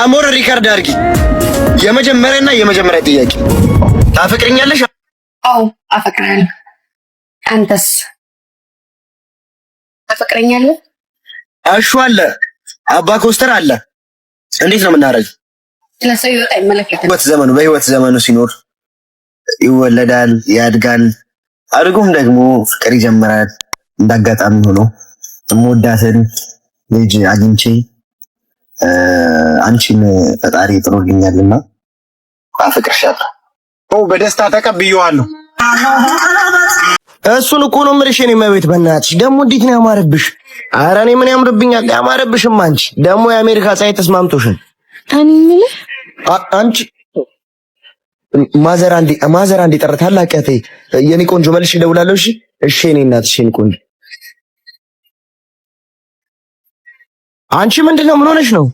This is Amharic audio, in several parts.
አሞር ሪካርድ አድርጊ። የመጀመሪያ ጥያቄ ታፈቅረኛለሽ? አዎ አፈቅራለሁ። አንተስ ታፈቅረኛለህ? አሹ አለ፣ አባ ኮስተር አለ። እንዴት ነው የምናረግ? ስለሰው ይወጣ አይመለከትም። በህይወት ዘመኑ ሲኖር ይወለዳል፣ ያድጋል፣ አድጎም ደግሞ ፍቅር ይጀምራል። እንዳጋጣሚ ሆኖ የምወዳትን ልጅ አግኝቼ አንቺን ፈጣሪ ጥሮልኛልና አፈቅርሻለሁ። በደስታ ተቀብዬዋለሁ። እሱን እኮ ነው የምልሽ። እኔ መቤት በእናትሽ ደግሞ እንዴት ነው ያማረብሽ? ኧረ እኔ ምን ያምርብኛል? ያማረብሽም አንቺ ደግሞ የአሜሪካ ፀሐይ ተስማምቶሻል። አንቺ ማዘር አንዴ ጠርታ ታላቀቴ የኔ ቆንጆ መልሽ እደውላለሁ። እሺ የኔ እናት፣ እሺ የኔ ቆንጆ። አንቺ ምንድነው? ምን ሆነሽ ነው?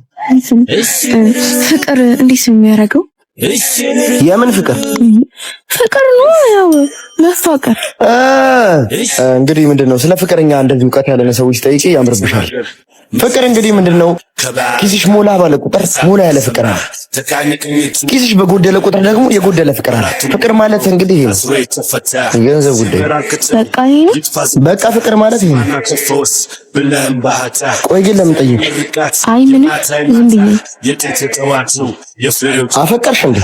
ፍቅር እንዴት ነው የሚያደርገው? የምን ፍቅር? ፍቅር ነው ያው መፋቀር። እንግዲህ ምንድነው ስለ ፍቅረኛ እንደዚህ እውቀት ያለነ ሰዎች ጠይቄ ያምርብሻል። ፍቅር እንግዲህ ምንድነው ኪስሽ ሞላ ባለ ቁጥር ሞላ ያለ ፍቅር አለ። ኪስሽ በጎደለ ቁጥር ደግሞ የጎደለ ፍቅር አለ። ፍቅር ማለት እንግዲህ ይሄ ነው፣ የገንዘብ ጉዳይ በቃ ይሄ ነው በቃ ፍቅር ማለት ይሄ ነው። ቆይ ግን ለምን ጠይቅ? አይ ምን ዝም ብዬ አፈቀርሽ እንዴ?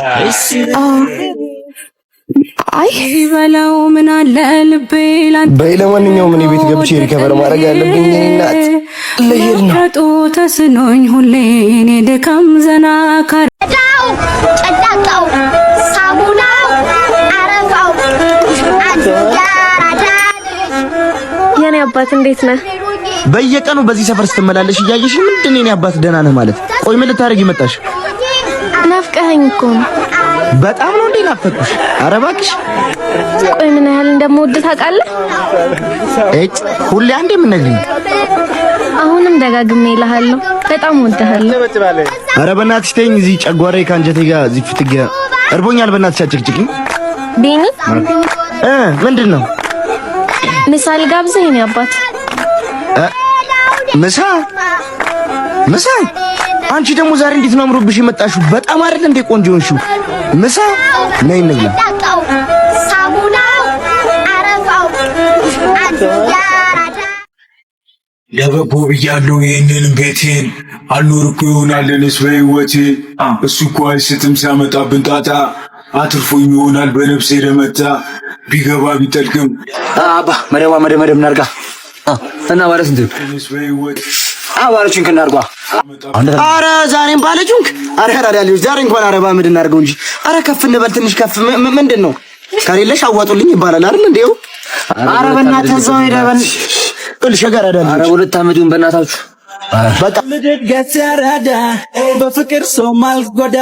አይ በለው ምን አለ ልቤ ላንተ። በይ ለማንኛውም እኔ ቤት ገብቼ ሪከቨር ማድረግ ያለብኝ እናት ለሄድ ነው። ረጦ ተስኖኝ ሁሌ እኔ ደካም ዘና ካረዳው ጨዳቃው ሳሙናው አረፋው አዳራዳ። የኔ አባት እንዴት ነህ? በየቀኑ በዚህ ሰፈር ስትመላለሽ እያየሽ ምንድን ነው የኔ አባት ደህና ነህ ማለት? ቆይ ምን ልታረጊ መጣሽ? ናፍቀኸኝ እኮ ነው። በጣም ነው እንዴ ናፈቅሽ? ኧረ እባክሽ። ቆይ ምን ያህል እንደምወድ ታውቃለህ? ሁሌ አንዴ ምን ነግሪኝ? አሁንም ደጋግሜ እልሃለሁ፣ በጣም እወድሃለሁ። ኧረ በእናትሽ ተይኝ። እዚህ ጨጓራዬ ከአንጀቴ ጋር እዚህ ፍትግ እርቦኛል። በእናትሽ አጭቅጭቂኝ። ቢኒ ምንድን ነው? ምሳ ልጋብዝህ የኔ አባት? ምሳ? አንቺ ደግሞ ዛሬ እንዴት ነው አምሮብሽ የመጣሽው? በጣም አይደል እንዴ ቆንጆ ሆንሽው። ምሳ ነይ ነይ። ሳሙናው አረፋው አዳራዳ። ለበጎ ብያለሁ ይህንን ቤቴን አልኖርኩ ይሆናል እኔስ በሕይወቴ። እሱ እኮ አይስትም ሲያመጣብን ጣጣ፣ አትርፎኝ ይሆናል በነፍሴ ለመታ ቢገባ ቢጠልቅም አባ መደብ እናርጋ እና ማለት እንዴ አባለችን ከናርጓ። አረ ዛሬም ባለጁንክ አረ ራዳሊው ዛሬ እንኳን አረባ ምድ እናርገው እንጂ አረ ከፍ እንበል ትንሽ ከፍ። ምንድነው ከሌለሽ አዋጡልኝ ይባላል አይደል እንዴው? አረ በእናትህ ዘው ሄደበን ልሸጋር አይደል? አረ ሁለት አመቱን በእናታችሁ በቃ ምድገት ያራዳ በፍቅር ሰው ማልጎዳ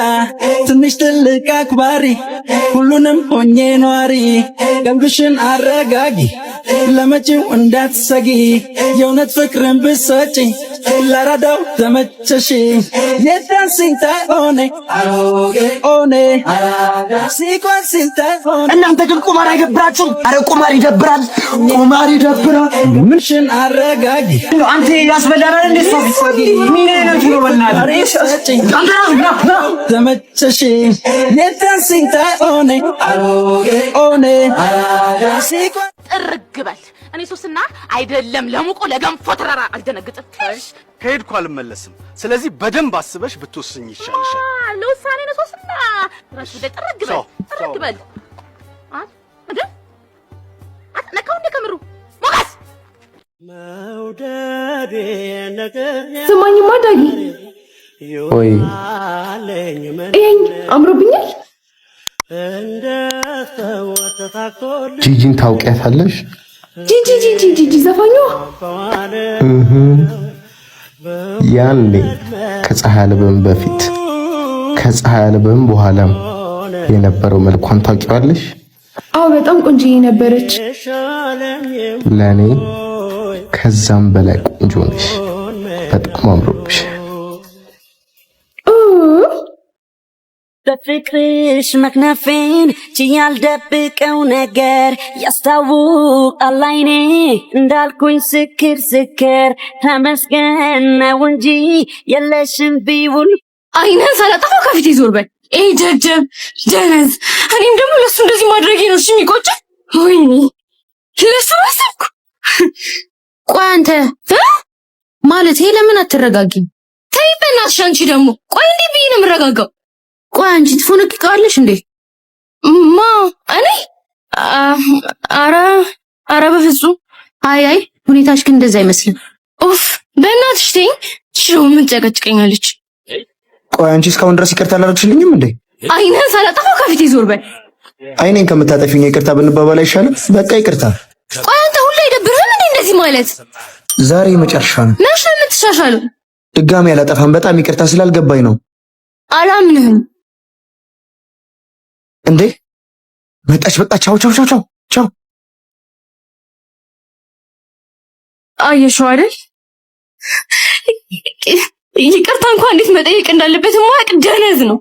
ትንሽ ትልቅ አክባሪ ሁሉንም ሆኜ ኗሪ ቀልብሽን አረጋጊ ለመጪው እንዳትሰጊ የእውነት ፍቅርን ብሰጪኝ ለራዳው ተመቸሽ የዳንሲንግ ታይሆኔ ኦኔ ሲኳንሲንግ ታይሆኔ። እናንተ ግን ቁማር አይደብራችሁም? አረ ቁማር ይደብራል፣ ቁማር ይደብራል። ምንሽን አረጋጊ አንተ ያስበላራል እንዴ? ሶፊ ምን ነው ነው በእናትህ ተመቸሽ የዳንሲንግ ታይሆኔ ኦኔ ሲኳን ጥርግበል። እኔ ሶስና አይደለም ለሙቆ ለገንፎ ተራራ አልደነግጥም። ከሄድኩ አልመለስም። ስለዚህ በደንብ አስበሽ ብትወስኝ ይሻልሻል። ለውሳኔ ነው ሶስና ራስ ወደ ጥርግበል እንዴ ነካው እንደ ከምሩ ሞጋስ መውደዴ ነገር ስማኝማ ዳጊ፣ ወይ ይሄን አምሮብኛል። ጂጂን ታውቂያታለሽ? ጂጂ ዘፋኙ ያኔ ከፀሐይ አልበም በፊት ከፀሐይ አልበም በኋላም የነበረው መልኳን ታውቂዋለሽ? አዎ በጣም ቆንጆዬ ነበረች። ለኔ ከዛም በላይ ቆንጆ ነሽ። በጣም አምሮብሽ። በፍቅርሽ መክነፌን ችያልደብቀው ነገር ያስታውቃል አይኔ እንዳልኩኝ ስክር ተመስገን ነው እንጂ የለሽም ቢውል አይነን ሳላጠፋ ከፊቴ ዞር በል። ይሄ ጀብጀብ ጀነዝ። እኔም ደግሞ ለሱ እንደዚህ ማድረጌ ነው እሺ የሚቆጨኝ? ወይኔ ለሱ አሰብኩ። ቆይ አንተ ማለት ይሄ ለምን አትረጋጊም? ተይ በእናትሽ አንቺ ደግሞ ቆይ እንዴ ብዬ ነው የምረጋጋው? ቆይ አንቺ ትፎነቅቂዋለሽ እንዴ? ማ እኔ ኧረ በፍጹም። አይ ሁኔታሽ ግን እንደዛ አይመስልም። ኡፍ በእናትሽ ተይኝ። ሽሮ ምን ጨቀጭቀኛለች? ቆይ አንቺ እስካሁን ድረስ ይቅርታ አላደረግሽልኝም እንዴ? አይነን ሳላጠፋ ከፊቴ ዞር በል። አይኔን ከምታጠፊኝ ይቅርታ ብንባባል አይሻልም? በቃ ይቅርታ። ቆይ አንተ ሁሉ አይደብርህም እንዴ እንደዚህ ማለት? ዛሬ መጨረሻ ነው። መቼ ነው የምትሻሻለው? ድጋሚ አላጠፋም። በጣም ይቅርታ ስላልገባኝ ነው። አላምንህም እንዴ መጣች። በቃ ቻው ቻው ቻው ቻው። አየሽው አይደል? ይቅርታ እንኳን እንዴት መጠየቅ እንዳለበት ማቅ ደነዝ ነው።